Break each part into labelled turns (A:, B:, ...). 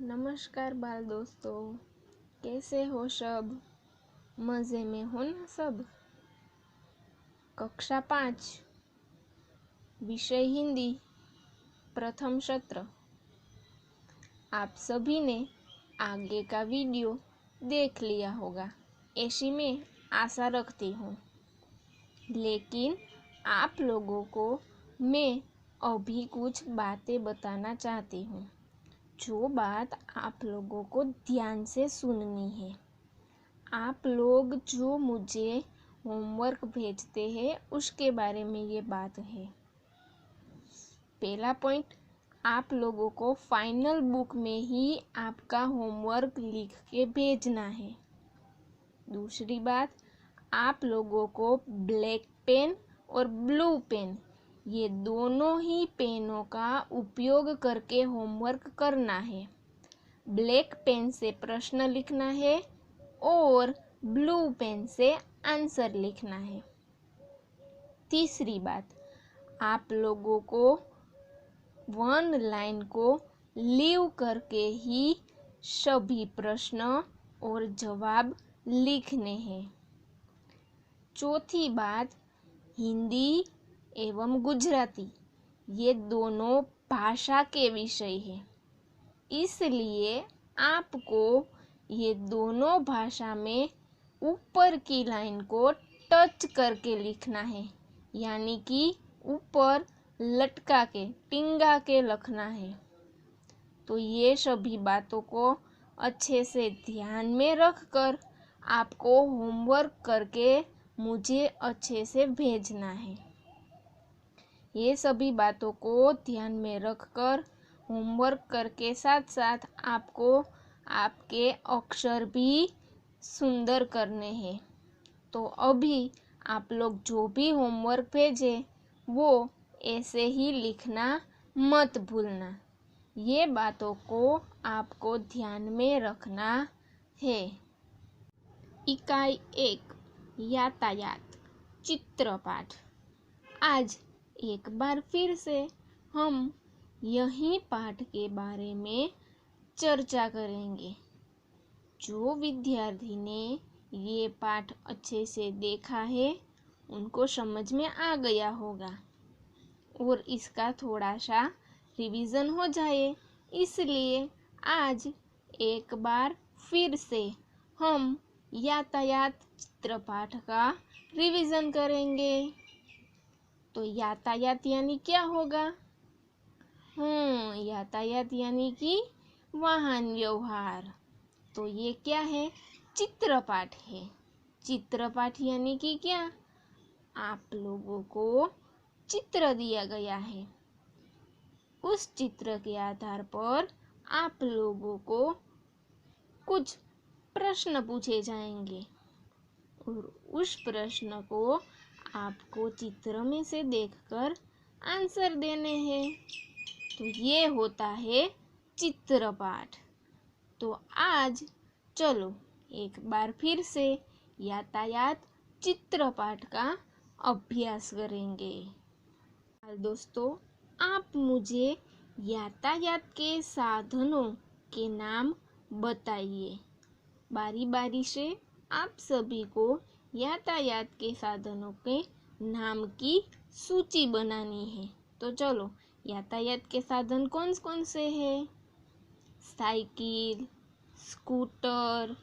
A: नमस्कार बाल दोस्तों, कैसे हो सब? मज़े में हो ना सब? कक्षा 5 विषय हिंदी प्रथम सत्र। आप सभी ने आगे का वीडियो देख लिया होगा, ऐसी मैं आशा रखती हूँ। लेकिन आप लोगों को मैं अभी कुछ बातें बताना चाहती हूँ, जो बात आप लोगों को ध्यान से सुननी है। आप लोग जो मुझे होमवर्क भेजते हैं उसके बारे में ये बात है। पहला पॉइंट, आप लोगों को फाइनल बुक में ही आपका होमवर्क लिख के भेजना है। दूसरी बात, आप लोगों को ब्लैक पेन और ब्लू पेन, ये दोनों ही पेनों का उपयोग करके होमवर्क करना है। ब्लैक पेन से प्रश्न लिखना है और ब्लू पेन से आंसर लिखना है। तीसरी बात, आप लोगों को वन लाइन को लीव करके ही सभी प्रश्न और जवाब लिखने हैं। चौथी बात, हिंदी एवं गुजराती ये दोनों भाषा के विषय हैं, इसलिए आपको ये दोनों भाषा में ऊपर की लाइन को टच करके लिखना है, यानी कि ऊपर लटका के टिंगा के लिखना है। तो ये सभी बातों को अच्छे से ध्यान में रखकर आपको होमवर्क करके मुझे अच्छे से भेजना है। ये सभी बातों को ध्यान में रखकर होमवर्क करके साथ साथ आपको आपके अक्षर भी सुंदर करने हैं। तो अभी आप लोग जो भी होमवर्क भेजे वो ऐसे ही लिखना मत भूलना। ये बातों को आपको ध्यान में रखना है। इकाई 1 यातायात चित्रपाठ। आज एक बार फिर से हम यही पाठ के बारे में चर्चा करेंगे। जो विद्यार्थी ने ये पाठ अच्छे से देखा है उनको समझ में आ गया होगा और इसका थोड़ा सा रिवीजन हो जाए, इसलिए आज एक बार फिर से हम यातायात चित्रपाठ का रिवीजन करेंगे। तो यातायात यानी क्या होगा? यातायात यानी कि वाहन व्यवहार। तो ये क्या है? चित्रपाठ है। चित्रपाठ यानी कि क्या? आप लोगों को चित्र दिया गया है, उस चित्र के आधार पर आप लोगों को कुछ प्रश्न पूछे जाएंगे और उस प्रश्न को आपको चित्र में से देखकर आंसर देने हैं। तो ये होता है चित्रपाठ। तो आज चलो एक बार फिर से यातायात चित्रपाठ का अभ्यास करेंगे। दोस्तों, आप मुझे यातायात के साधनों के नाम बताइए। बारी बारी से आप सभी को यातायात के साधनों के नाम की सूची बनानी है। तो चलो, यातायात के साधन कौन कौन से हैं? साइकिल, स्कूटर,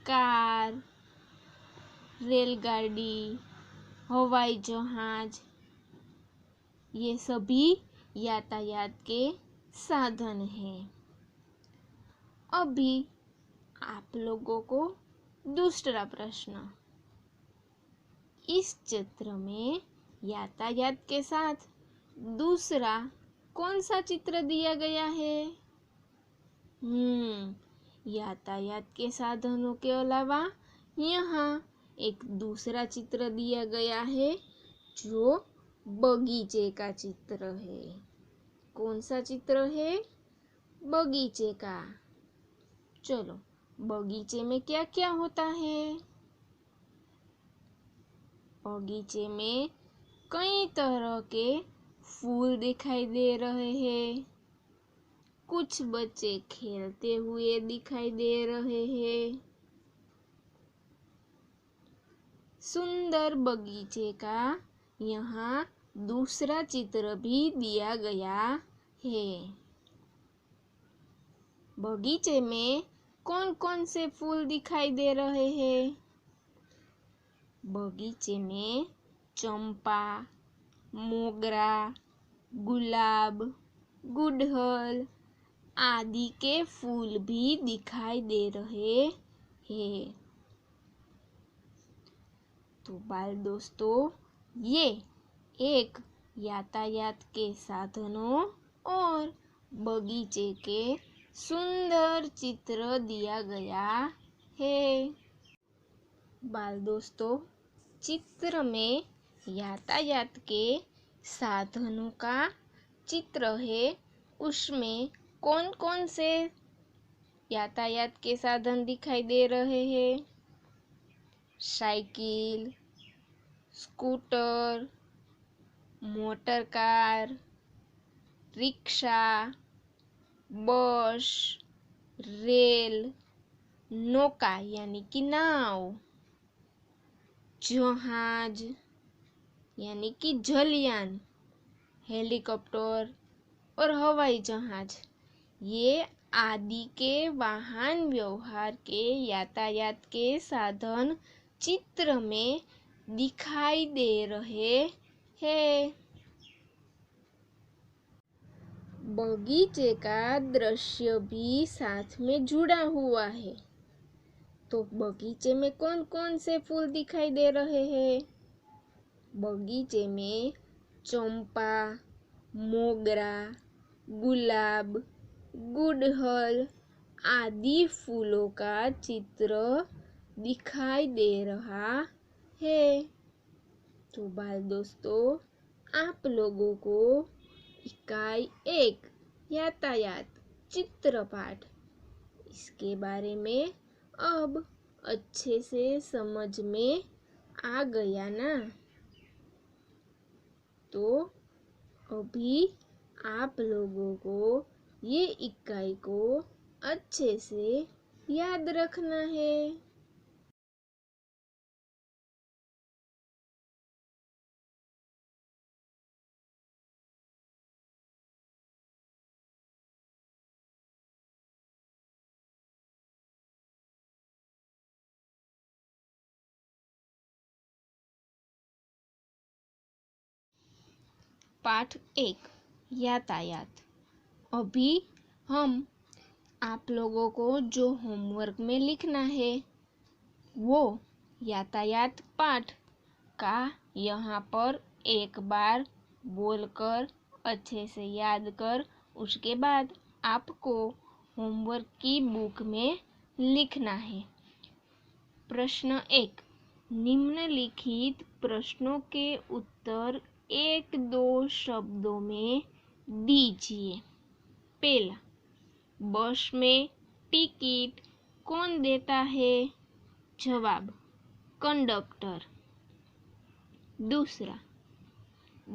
A: कार, रेलगाड़ी, हवाई जहाज, ये सभी यातायात के साधन हैं। अभी आप लोगों को दूसरा प्रश्न, इस चित्र में यातायात के साथ दूसरा कौन सा चित्र दिया गया है? यातायात के साधनों के अलावा यहाँ एक दूसरा चित्र दिया गया है जो बगीचे का चित्र है। कौन सा चित्र है? बगीचे का। चलो, बगीचे में क्या क्या होता है? बगीचे में कई तरह के फूल दिखाई दे रहे हैं। कुछ बच्चे खेलते हुए दिखाई दे रहे हैं। सुंदर बगीचे का यहाँ दूसरा चित्र भी दिया गया है। बगीचे में कौन कौन से फूल दिखाई दे रहे हैं? बगीचे में चंपा, मोगरा, गुलाब, गुड़हल आदि के फूल भी दिखाई दे रहे हैं। तो बाल दोस्तों, ये एक यातायात के साधनों और बगीचे के सुंदर चित्र दिया गया है। बाल दोस्तों, चित्र में यातायात के साधनों का चित्र है। उसमें कौन कौन से यातायात के साधन दिखाई दे रहे हैं? Cycle, scooter, motor car, rickshaw, बस, रेल, नौका यानी कि नाव, जहाज यानी कि जलयान, हेलीकॉप्टर और हवाई जहाज, ये आदि के वाहन व्यवहार के यातायात के साधन चित्र में दिखाई दे रहे हैं। बगीचे का दृश्य भी साथ में जुड़ा हुआ है। तो बगीचे में कौन कौन से फूल दिखाई दे रहे हैं? बगीचे में चंपा, मोगरा, गुलाब, गुड़हल आदि फूलों का चित्र दिखाई दे रहा है। तो बाल दोस्तों, आप लोगों को इकाई 1 यातायात चित्र पाठ इसके बारे में अब अच्छे से समझ में आ गया ना? तो अभी आप लोगों को ये इकाई को अच्छे से याद रखना है। पाठ 1 यातायात। अभी हम आप लोगों को जो होमवर्क में लिखना है वो यातायात पाठ का यहाँ पर एक बार बोलकर अच्छे से याद कर उसके बाद आपको होमवर्क की बुक में लिखना है। प्रश्न 1, निम्नलिखित प्रश्नों के उत्तर 1-2 शब्दों में दीजिए। पहला, बस में टिकट कौन देता है? जवाब, कंडक्टर। दूसरा,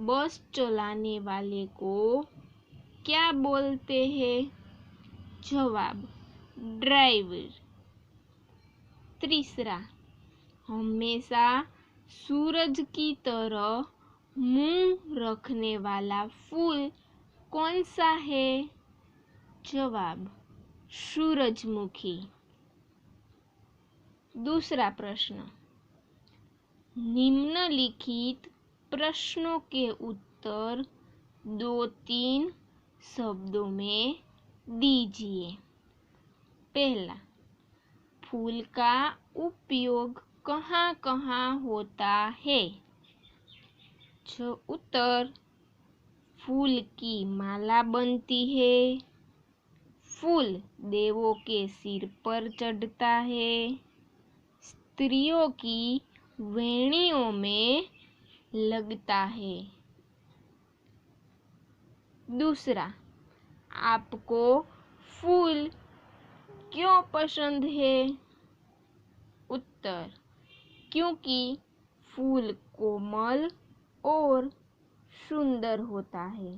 A: बस चलाने वाले को क्या बोलते हैं? जवाब, ड्राइवर। तीसरा, हमेशा सूरज की तरह मुंह रखने वाला फूल कौन सा है? जवाब, सूरजमुखी। दूसरा प्रश्न, निम्नलिखित प्रश्नों के उत्तर 2-3 शब्दों में दीजिए। पहला, फूल का उपयोग कहाँ कहाँ होता है? जो उत्तर, फूल की माला बनती है, फूल देवों के सिर पर चढ़ता है, स्त्रियों की वेणियों में लगता है। दूसरा, आपको फूल क्यों पसंद है? उत्तर, क्योंकि फूल कोमल और सुंदर होता है।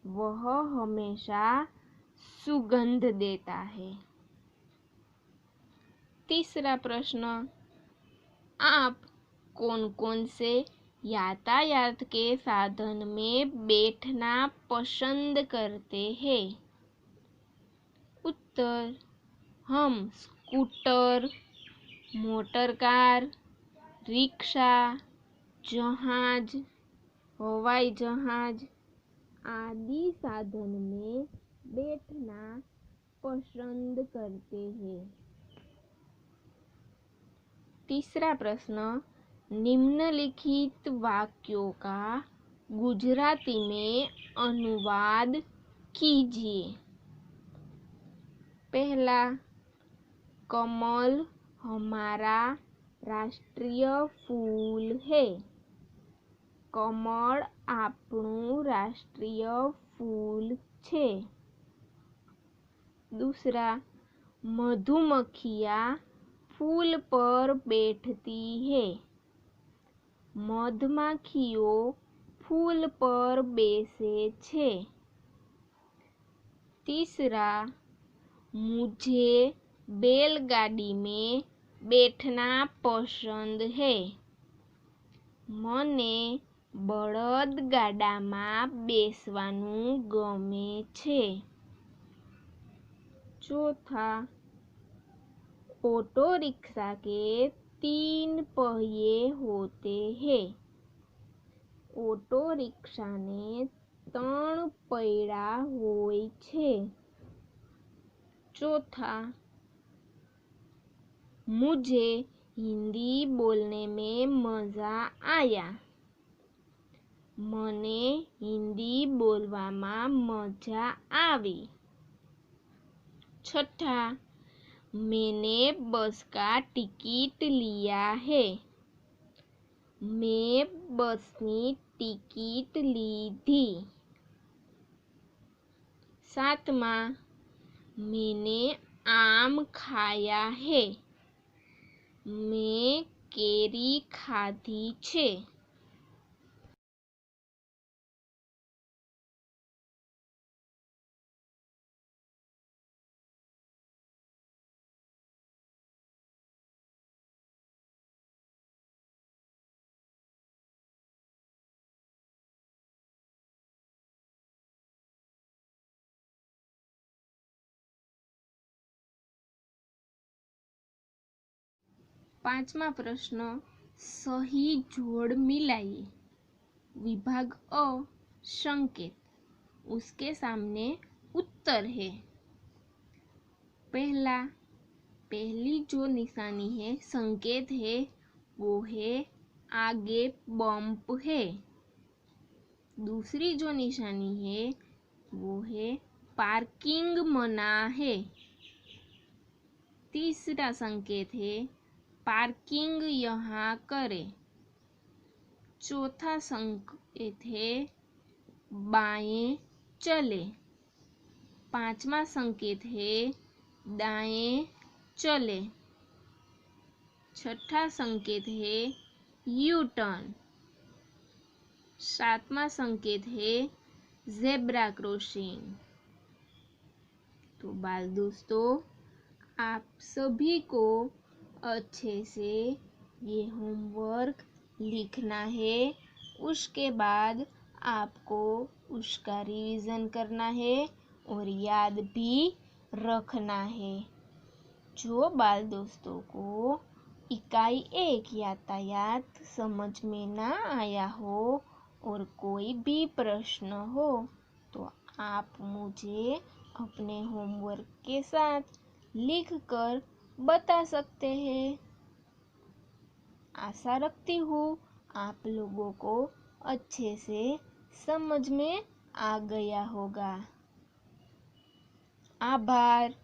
A: वह हमेशा सुगंध देता है। तीसरा प्रश्न, आप कौन कौन से यातायात के साधन में बैठना पसंद करते हैं? उत्तर, हम स्कूटर, मोटर कार, रिक्शा, जहाज, हवाई जहाज आदि साधन में बैठना पसंद करते हैं। तीसरा प्रश्न, निम्नलिखित वाक्यों का गुजराती में अनुवाद कीजिए। पहला, कमल हमारा राष्ट्रीय फूल है। कमल આપણું રાષ્ટ્રીય ફૂલ છે। दूसरा, मधुमक्खियाँ फूल पर बैठती है। मधमाखियों फूल पर બેસે છે। तीसरा, मुझे बैलगाड़ी में बैठना पसंद है। મને બળદગાડામાં બેસવાનું ગમે છે। चौथा, ऑटो रिक्शा के 3 पहिए होते हैं। ऑटो रिक्शा ने 3 પૈડા હોય છે। चौथा, मुझे हिंदी बोलने में मजा आया। મને हिंदी बोलवामां मजा આવી। छठा, मैंने बस का टिकट लिया है। मैं बसनी टिकट લીધી। सातमा, मैंने आम खाया है। मैं केरी खाधी छे। पांचवा प्रश्न, सही जोड़ मिलाइए। विभाग अ, संकेत, उसके सामने उत्तर है। पहली जो निशानी है, संकेत है, वो है आगे बम्प है। दूसरी जो निशानी है वो है पार्किंग मना है। तीसरा संकेत है पार्किंग यहाँ करें। चौथा संकेत है बाएं चले। पांचवा संकेत है दाएं चले। छठा संकेत है यू टर्न। सातवां संकेत है ज़ेब्रा क्रॉसिंग। तो बाल दोस्तों, आप सभी को अच्छे से ये होमवर्क लिखना है। उसके बाद आपको उसका रिवीजन करना है और याद भी रखना है। जो बाल दोस्तों को इकाई 1 यातायात समझ में ना आया हो और कोई भी प्रश्न हो तो आप मुझे अपने होमवर्क के साथ लिखकर बता सकते हैं। आशा रखती हूँ आप लोगों को अच्छे से समझ में आ गया होगा। आभार।